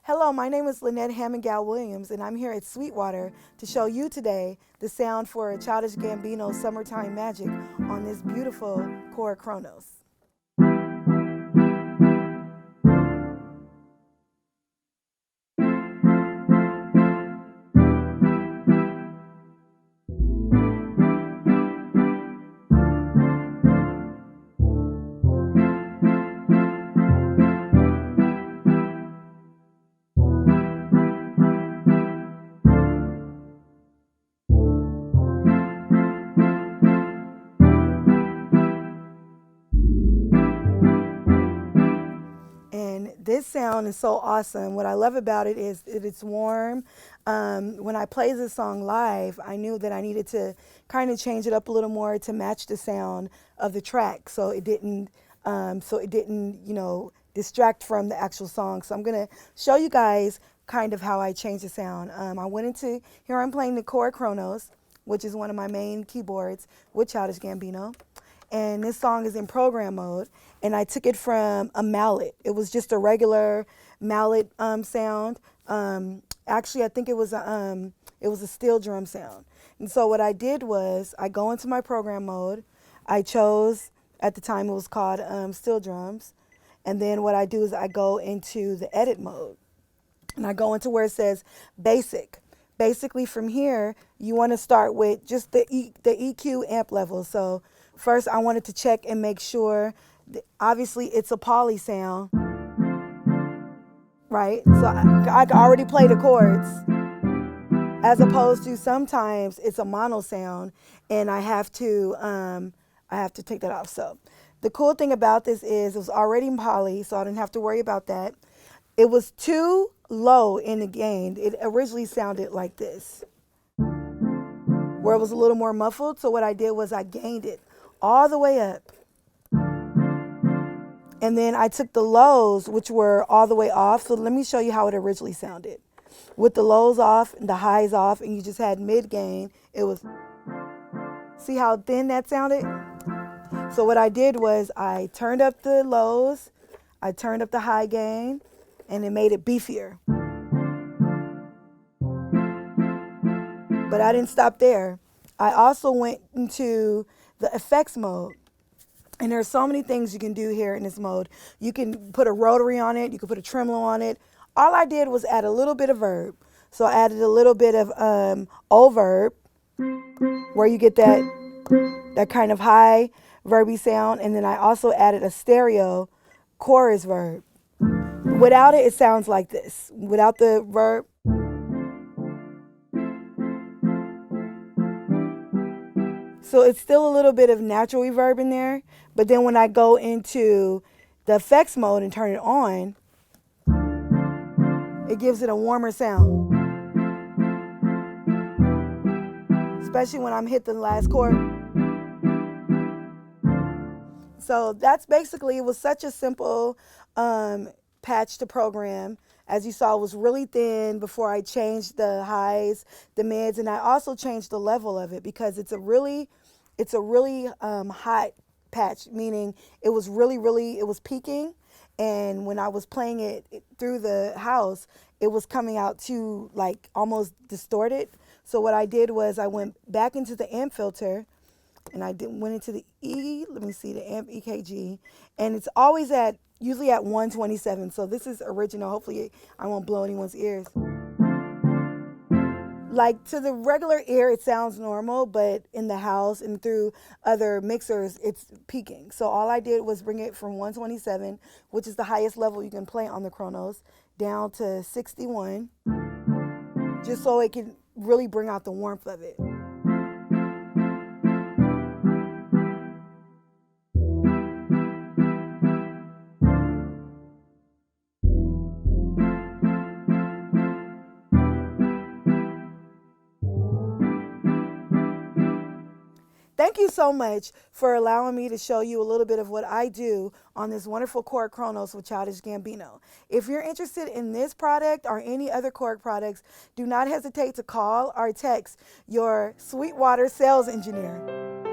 Hello, my name is Lynette Williams, and I'm here at Sweetwater to show you today the sound for Childish Gambino's Summertime Magic on this beautiful Korg Kronos. And this sound is so awesome. What I love about it is it's warm. When I play this song live, I knew that I needed to kind of change it up a little more to match the sound of the track, so it didn't, distract from the actual song. So I'm gonna show you guys kind of how I changed the sound. I went into here. I'm playing the Korg Kronos, which is one of my main keyboards with Childish Gambino. And this song is in program mode, and I took it from a mallet. It was just a regular mallet sound. Actually, I think it was a steel drum sound. And so what I did was I go into my program mode. I chose, at the time it was called steel drums. And then what I do is I go into the edit mode, and I go into where it says basic. Basically from here, you want to start with just the EQ amp level. So first, I wanted to check and make sure that obviously it's a poly sound, right? So I can already play the chords, as opposed to sometimes it's a mono sound and I have to take that off. So the cool thing about this is it was already poly, so I didn't have to worry about that. It was too low in the gain. It originally sounded like this, where it was a little more muffled. So what I did was I gained it all the way up. And then I took the lows, which were all the way off. So let me show you how it originally sounded. With the lows off and the highs off, and you just had mid gain, it was, see how thin that sounded? So what I did was I turned up the lows, I turned up the high gain, and it made it beefier. But I didn't stop there. I also went into the effects mode. And there's so many things you can do here in this mode. You can put a rotary on it. You can put a tremolo on it. All I did was add a little bit of verb. So I added a little bit of overb, where you get that kind of high verby sound. And then I also added a stereo chorus verb. Without it, it sounds like this. Without the verb. So it's still a little bit of natural reverb in there, but then when I go into the effects mode and turn it on, it gives it a warmer sound. Especially when I'm hitting the last chord. So that's basically, it was such a simple patch to program. As you saw, it was really thin before I changed the highs, the mids, and I also changed the level of it because it's a really hot patch, meaning it was it was peaking, and when I was playing it through the house, it was coming out too, like, almost distorted. So what I did was I went back into the amp filter, and I went into the the amp EKG, and it's always usually at 127. So this is original. Hopefully I won't blow anyone's ears. Like, to the regular ear, it sounds normal, but in the house and through other mixers, it's peaking. So all I did was bring it from 127, which is the highest level you can play on the Kronos, down to 61, just so it can really bring out the warmth of it. Thank you so much for allowing me to show you a little bit of what I do on this wonderful Korg Kronos with Childish Gambino. If you're interested in this product or any other Korg products, do not hesitate to call or text your Sweetwater sales engineer.